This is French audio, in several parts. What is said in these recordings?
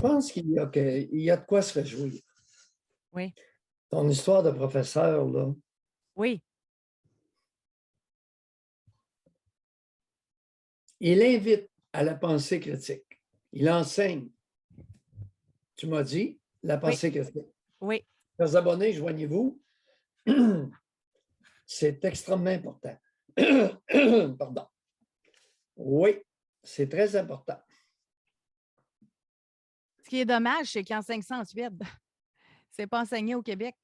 pense qu'il y a de quoi se réjouir. Oui, Ton histoire de professeur, là, oui, il invite à la pensée critique. Il enseigne. Tu m'as dit la oui, pensée critique. oui. Chers abonnés, joignez-vous. C'est extrêmement important. Pardon. Oui, c'est très important. Ce qui est dommage, c'est qu'il enseigne ça en Suède. C'est pas enseigné au Québec.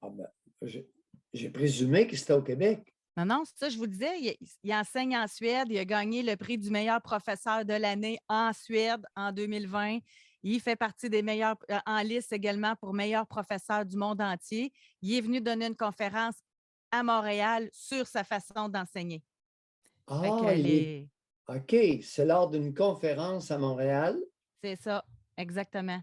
Ah ben, j'ai présumé que c'était au Québec. Non, non, c'est ça, je vous disais, il enseigne en Suède. Il a gagné le prix du meilleur professeur de l'année en Suède en 2020. Il fait partie des meilleurs, en liste également pour meilleur professeur du monde entier. Il est venu donner une conférence à Montréal sur sa façon d'enseigner. Fait que Ah, OK, c'est lors d'une conférence à Montréal. c'est ça, exactement.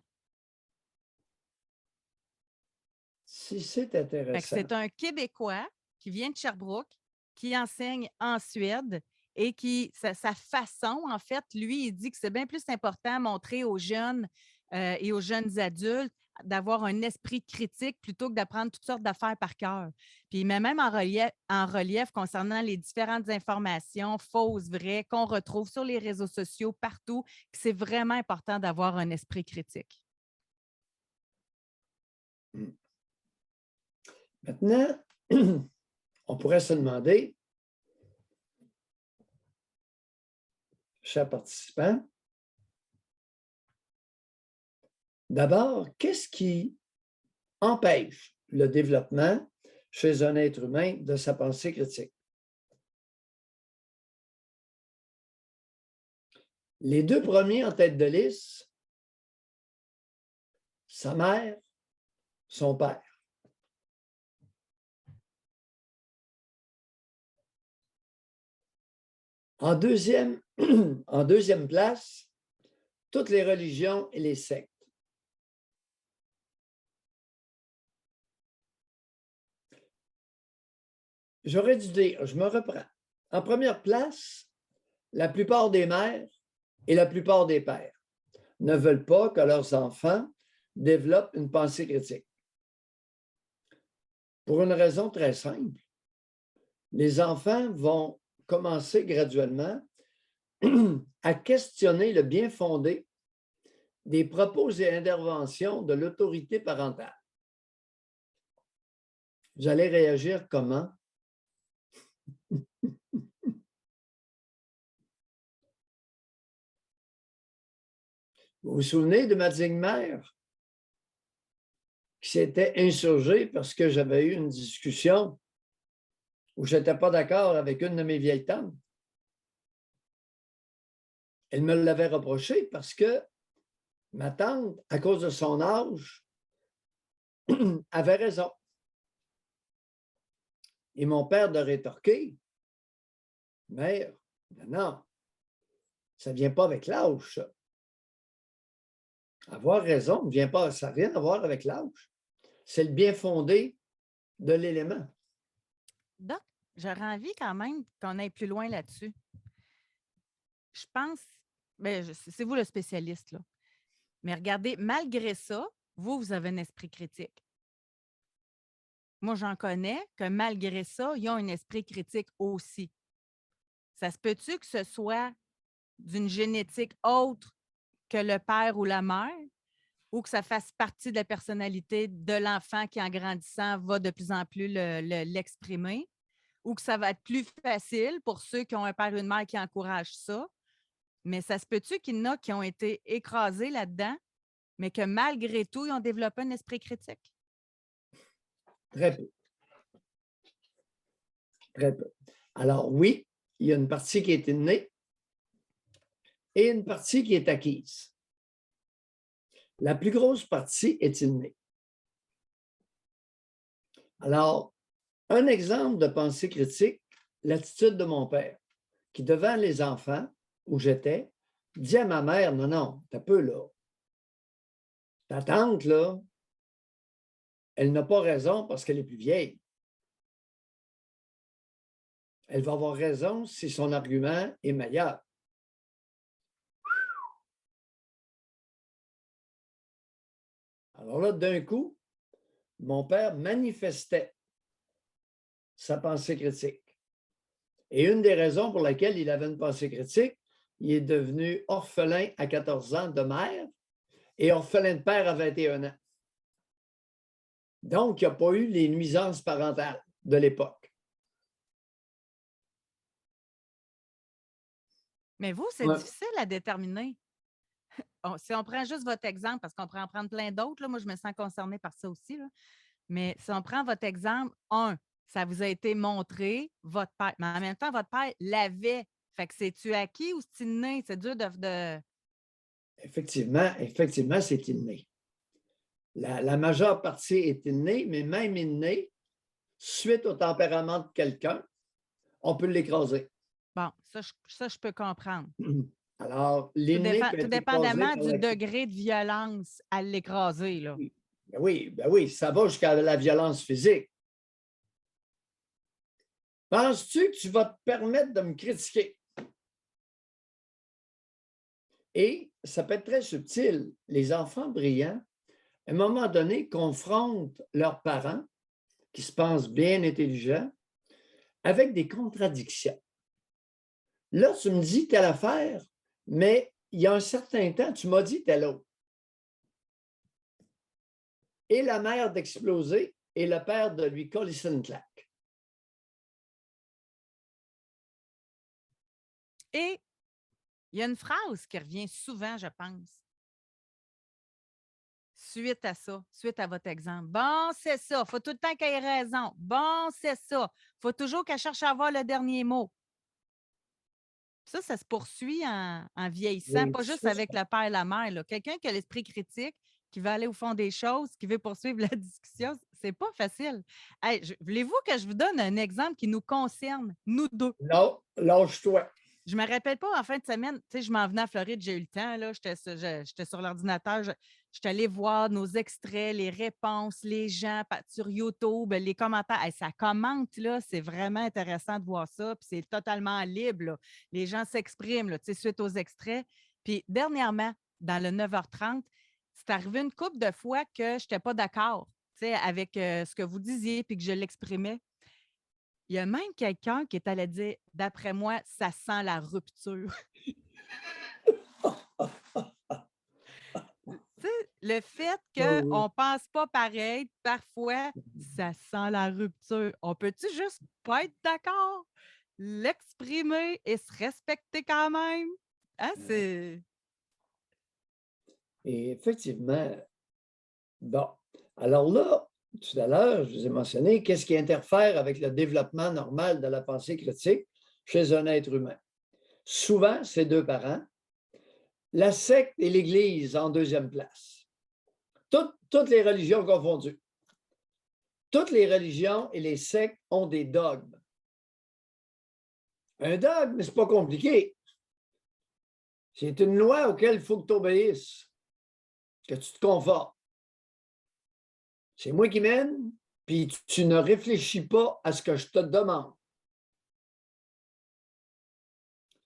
Si c'est Fait que intéressant. c'est un Québécois qui vient de Sherbrooke, qui enseigne en Suède et qui, sa façon, en fait, lui, il dit que c'est bien plus important de montrer aux jeunes et aux jeunes adultes d'avoir un esprit critique plutôt que d'apprendre toutes sortes d'affaires par cœur. Puis il met même en relief concernant les différentes informations fausses, vraies, qu'on retrouve sur les réseaux sociaux partout, que c'est vraiment important d'avoir un esprit critique. Maintenant, on pourrait se demander, chers participants, d'abord, qu'est-ce qui empêche le développement chez un être humain de sa pensée critique? Les deux premiers en tête de liste, sa mère, son père. En deuxième, en deuxième place, toutes les religions et les sectes. J'aurais dû dire, je me reprends. En première place, la plupart des mères et la plupart des pères ne veulent pas que leurs enfants développent une pensée critique. Pour une raison très simple. Les enfants vont commencer graduellement à questionner le bien fondé des propos et interventions de l'autorité parentale. Vous allez réagir comment? Vous vous souvenez de ma digne mère qui s'était insurgée parce que j'avais eu une discussion où je n'étais pas d'accord avec une de mes vieilles tantes. Elle me l'avait reproché parce que ma tante, à cause de son âge, avait raison. Et mon père de rétorquer, mère, non, ça ne vient pas avec l'âge, ça. Avoir raison ne vient pas, ça n'a rien à voir avec l'âge. C'est le bien fondé de l'élément. Donc, j'aurais envie quand même qu'on aille plus loin là-dessus. Je pense, ben, c'est vous le spécialiste, là. Mais regardez, malgré ça, vous avez un esprit critique. Moi, j'en connais que malgré ça, ils ont un esprit critique aussi. Ça se peut-tu que ce soit d'une génétique autre que le père ou la mère, ou que ça fasse partie de la personnalité de l'enfant qui, en grandissant, va de plus en plus l'exprimer, ou que ça va être plus facile pour ceux qui ont un père ou une mère qui encouragent ça. Mais ça se peut-tu qu'il y en a qui ont été écrasés là-dedans, mais que malgré tout, ils ont développé un esprit critique? Très peu. Très peu. Alors oui, il y a une partie qui est innée et une partie qui est acquise. La plus grosse partie est innée. Alors, un exemple de pensée critique, l'attitude de mon père, qui devant les enfants, où j'étais, dit à ma mère, non, non, t'as peu là. Ta tante, là, elle n'a pas raison parce qu'elle est plus vieille. Elle va avoir raison si son argument est meilleur. Alors là, d'un coup, mon père manifestait sa pensée critique. Et une des raisons pour laquelle il avait une pensée critique, il est devenu orphelin à 14 ans de mère et orphelin de père à 21 ans. Donc, il n'y a pas eu les nuisances parentales de l'époque. Mais vous, c'est Ouais. difficile à déterminer. Si on prend juste votre exemple, parce qu'on pourrait en prendre plein d'autres, là, moi, je me sens concernée par ça aussi, là. Mais si on prend votre exemple, ça vous a été montré, votre père. Mais en même temps, votre père l'avait. Fait que c'est-tu acquis ou c'est inné? C'est dur de... Effectivement, c'est inné. La majeure partie est innée, mais même innée, suite au tempérament de quelqu'un, on peut l'écraser. Bon, ça, je peux comprendre. Alors, l'inné peut Tout être écrasé dépendamment par du l'acquis. degré de violence à l'écraser, là. Oui, ben oui, ça va jusqu'à la violence physique. Penses-tu que tu vas te permettre de me critiquer? Et ça peut être très subtil. Les enfants brillants, à un moment donné, confrontent leurs parents, qui se pensent bien intelligents, avec des contradictions. Là, tu me dis telle affaire, mais il y a un certain temps, tu m'as dit telle autre. Et la mère d'exploser et le père de lui coller une claque. Et il y a une phrase qui revient souvent, je pense, suite à ça, suite à votre exemple. Bon, c'est ça. Il faut tout le temps qu'elle ait raison. Bon, c'est ça. Il faut toujours qu'elle cherche à avoir le dernier mot. Ça se poursuit en vieillissant, Et pas juste avec le père et la mère, là. Quelqu'un qui a l'esprit critique, qui veut aller au fond des choses, qui veut poursuivre la discussion, c'est pas facile. Hey, voulez-vous que je vous donne un exemple qui nous concerne, nous deux? non, lâche-toi. Je me rappelle pas en fin de semaine, tu sais, je m'en venais à Floride, j'ai eu le temps, là, j'étais sur l'ordinateur, j'étais allée voir nos extraits, les réponses, les gens sur YouTube, les commentaires. Hey, ça commente, là, c'est vraiment intéressant de voir ça, puis c'est totalement libre, là. Les gens s'expriment, là, tu sais, suite aux extraits. Puis dernièrement, dans le 9h30, c'est arrivé une couple de fois que je n'étais pas d'accord, tu sais, avec ce que vous disiez, puis que je l'exprimais. Il y a même quelqu'un qui est allé dire, d'après moi, ça sent la rupture. Tu sais, le fait Oui, qu'on oui. ne pense pas pareil, parfois, ça sent la rupture. On peut-tu juste pas être d'accord, l'exprimer et se respecter quand même? Hein, c'est... Et effectivement, bon. Alors là, tout à l'heure, je vous ai mentionné qu'est-ce qui interfère avec le développement normal de la pensée critique chez un être humain. Souvent, c'est deux parents. La secte et l'Église en deuxième place. Toutes les religions confondues. Toutes les religions et les sectes ont des dogmes. Un dogme, ce n'est pas compliqué. C'est une loi auquel il faut que tu obéisses, que tu te conformes. C'est moi qui mène, puis tu ne réfléchis pas à ce que je te demande.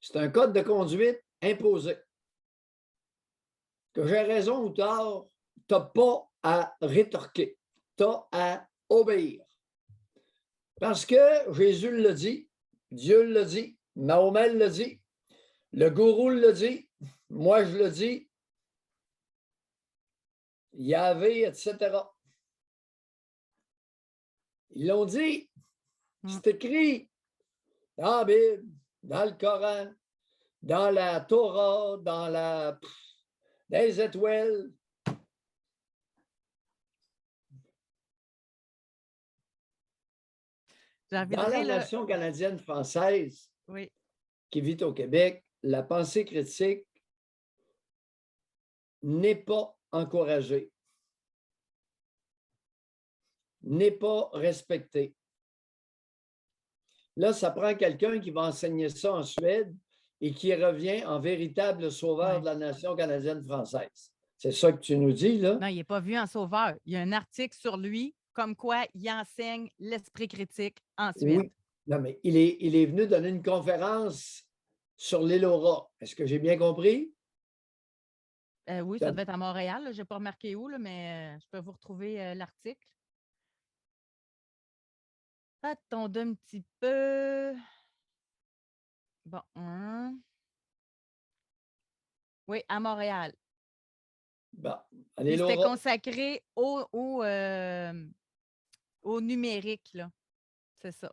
C'est un code de conduite imposé. Que j'ai raison ou tort, tu n'as pas à rétorquer. Tu as à obéir. Parce que Jésus l'a dit, Dieu l'a dit, Mahomet l'a dit, le gourou l'a dit, moi je le dis, Yahvé, etc. Ils l'ont dit, c'est écrit dans la Bible, dans le Coran, dans la Torah, dans les étoiles. J'ai envie de Dans la dire, là, nation canadienne-française oui, qui vit au Québec, la pensée critique n'est pas encouragée, n'est pas respectée. Là, ça prend quelqu'un qui va enseigner ça en Suède et qui revient en véritable sauveur ouais. de la nation canadienne-française. C'est ça que tu nous dis, là? Non, il n'est pas vu en sauveur. Il y a un article sur lui, comme quoi il enseigne l'esprit critique en Suède. Oui. Non, mais il est venu donner une conférence sur l'île Aura. Est-ce que j'ai bien compris? Oui, ça Ça- devait être à Montréal. Je n'ai pas remarqué où, là, mais je peux vous retrouver l'article. Attendez un petit peu. Bon, oui, à Montréal. Bon, allez, Puis c'était Laura. consacré au numérique, là. C'est ça.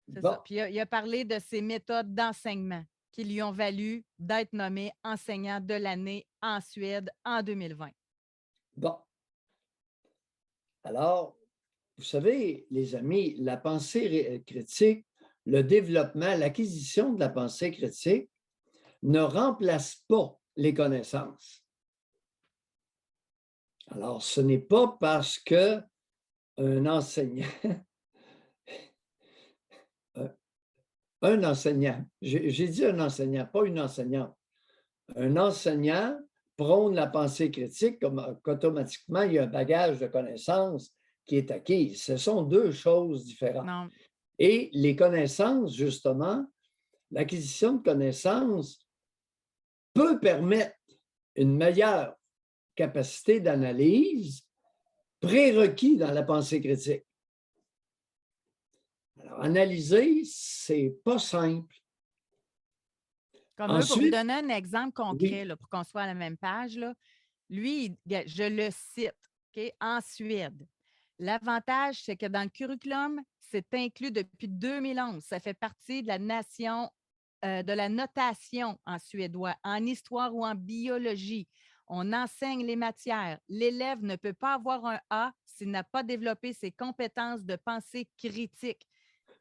C'est ça. Bon, Puis il a parlé de ses méthodes d'enseignement qui lui ont valu d'être nommé enseignant de l'année en Suède en 2020. bon. Alors, vous savez, les amis, la pensée critique, le développement, l'acquisition de la pensée critique ne remplace pas les connaissances. Alors, ce n'est pas parce que un enseignant, un enseignant, j'ai dit un enseignant, pas une enseignante, un enseignant prône la pensée critique comme qu'automatiquement, il y a un bagage de connaissances qui est acquis. Ce sont deux choses différentes. Non, Et les connaissances, justement, l'acquisition de connaissances peut permettre une meilleure capacité d'analyse prérequis dans la pensée critique. Alors, analyser, c'est pas simple. comme eux, pour vous Ensuite, donner un exemple concret, oui, là, pour qu'on soit à la même page, là, lui, je le cite, OK, en Suède. L'avantage, c'est que dans le curriculum, c'est inclus depuis 2011. Ça fait partie de la nation, de la notation en suédois, en histoire ou en biologie. On enseigne les matières. L'élève ne peut pas avoir un A s'il n'a pas développé ses compétences de pensée critique.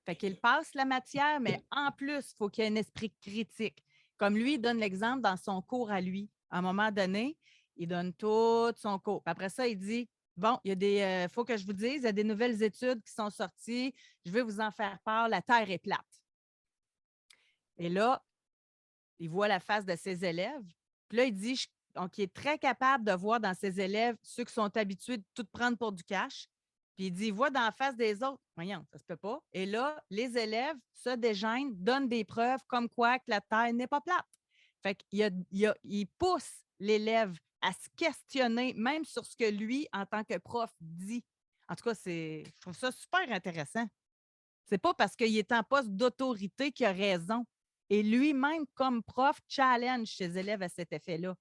Fait qu'il passe la matière, mais en plus, il faut qu'il y ait un esprit critique. Comme lui, il donne l'exemple dans son cours à lui. À un moment donné, il donne tout son cours. Puis après ça, il dit bon, il y a des. Faut que je vous dise, il y a des nouvelles études qui sont sorties. Je vais vous en faire part. La Terre est plate. Et là, il voit la face de ses élèves. Puis là, il dit donc, il est très capable de voir dans ses élèves ceux qui sont habitués de tout prendre pour du cash. Puis il dit, il voit dans la face des autres, voyons, ça se peut pas. Et là, les élèves se dégênent, donnent des preuves comme quoi que la Terre n'est pas plate. Fait il pousse l'élève à se questionner, même sur ce que lui, en tant que prof, dit. En tout cas, je trouve ça super intéressant. C'est pas parce qu'il est en poste d'autorité qu'il a raison. Et lui-même, comme prof, challenge ses élèves à cet effet-là.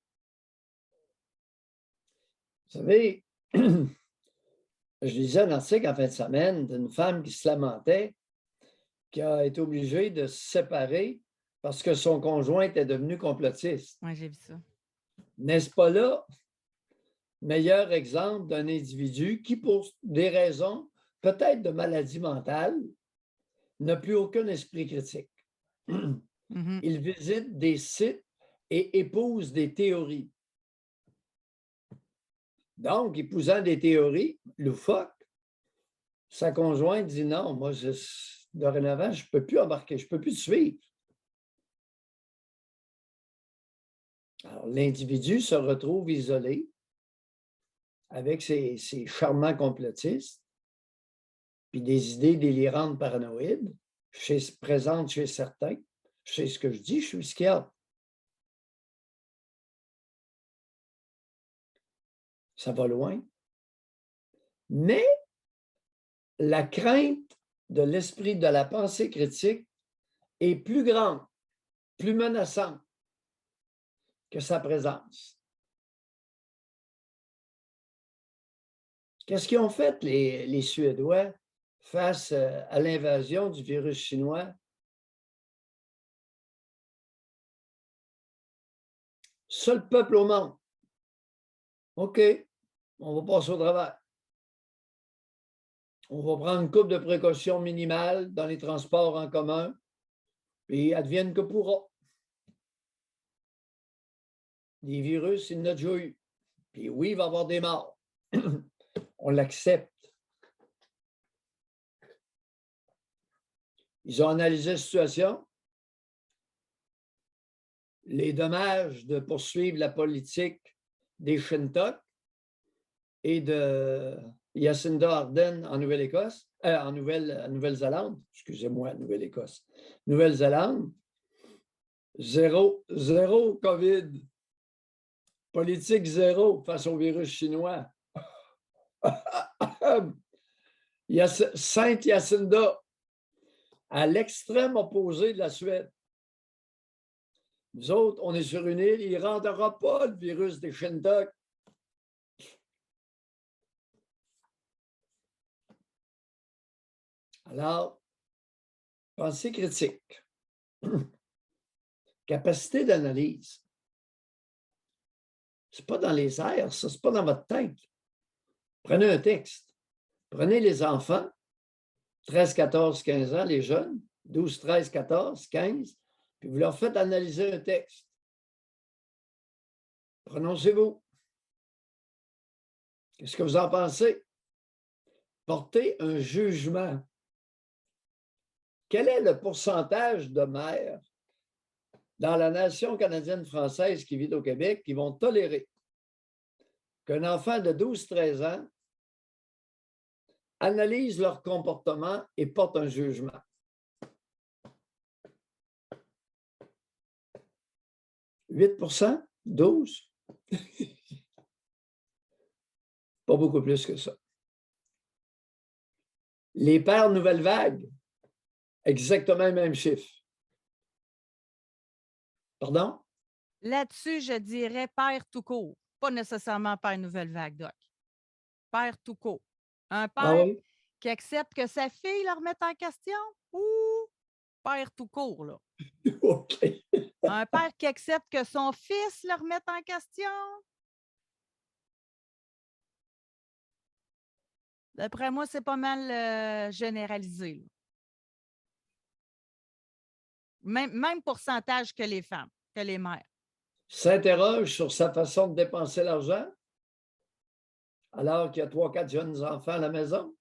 vous savez, je lisais un article en fin de semaine d'une femme qui se lamentait, qui a été obligée de se séparer parce que son conjoint était devenu complotiste. Oui, j'ai vu ça. N'est-ce pas là meilleur exemple d'un individu qui, pour des raisons peut-être de maladie mentale, n'a plus aucun esprit critique. Mhm. Il visite des sites et épouse des théories. Donc, épousant des théories loufoques, sa conjointe dit non, moi, dorénavant, je ne peux plus embarquer, je ne peux plus suivre. Alors, l'individu se retrouve isolé avec ses charmants complotistes, puis des idées délirantes paranoïdes, présentes chez certains. Je sais ce que je dis, je suis psychiatre. Ça va loin. Mais la crainte de l'esprit de la pensée critique est plus grande, plus menaçante que sa présence. Qu'est-ce qu'ils ont fait, les Suédois, face à l'invasion du virus chinois? Seul peuple au monde. OK, on va passer au travers. On va prendre une couple de précautions minimales dans les transports en commun, puis advienne que pourra. Des virus, il y en a déjà eu. Puis oui, il va y avoir des morts. On l'accepte. Ils ont analysé la situation, les dommages de poursuivre la politique des Shintok et de Jacinda Ardern en Nouvelle-Écosse, en Nouvelle-Zélande, excusez-moi, Nouvelle-Écosse, Nouvelle-Zélande. Zéro COVID. Politique zéro face au virus chinois. Il y a Sainte-Jacinda, à l'extrême opposé de la Suède. Nous autres, on est sur une île, il ne rentrera pas le virus des Shintok. Alors, pensée critique, capacité d'analyse. Ce n'est pas dans les airs, ça, ce n'est pas dans votre tête. Prenez un texte. Prenez les enfants, 13, 14, 15 ans, les jeunes, 12, 13, 14, 15, puis vous leur faites analyser un texte. Prononcez-vous. Qu'est-ce que vous en pensez? Portez un jugement. Quel est le pourcentage de mères dans la nation canadienne-française qui vit au Québec qui vont tolérer qu'un enfant de 12-13 ans analyse leur comportement et porte un jugement? 8%? 12%? Pas beaucoup plus que ça. Les pères nouvelle vague, exactement le même chiffre. Pardon? Là-dessus, je dirais père tout court. Pas nécessairement père nouvelle vague, Doc. Père tout court. Un père Ah oui? qui accepte que sa fille le remette en question ou père tout court, là? OK. Un père qui accepte que son fils le remette en question? D'après moi, c'est pas mal généralisé, là. Même pourcentage que les femmes, que les mères. S'interroge sur sa façon de dépenser l'argent alors qu'il y a 3, 4 jeunes enfants à la maison.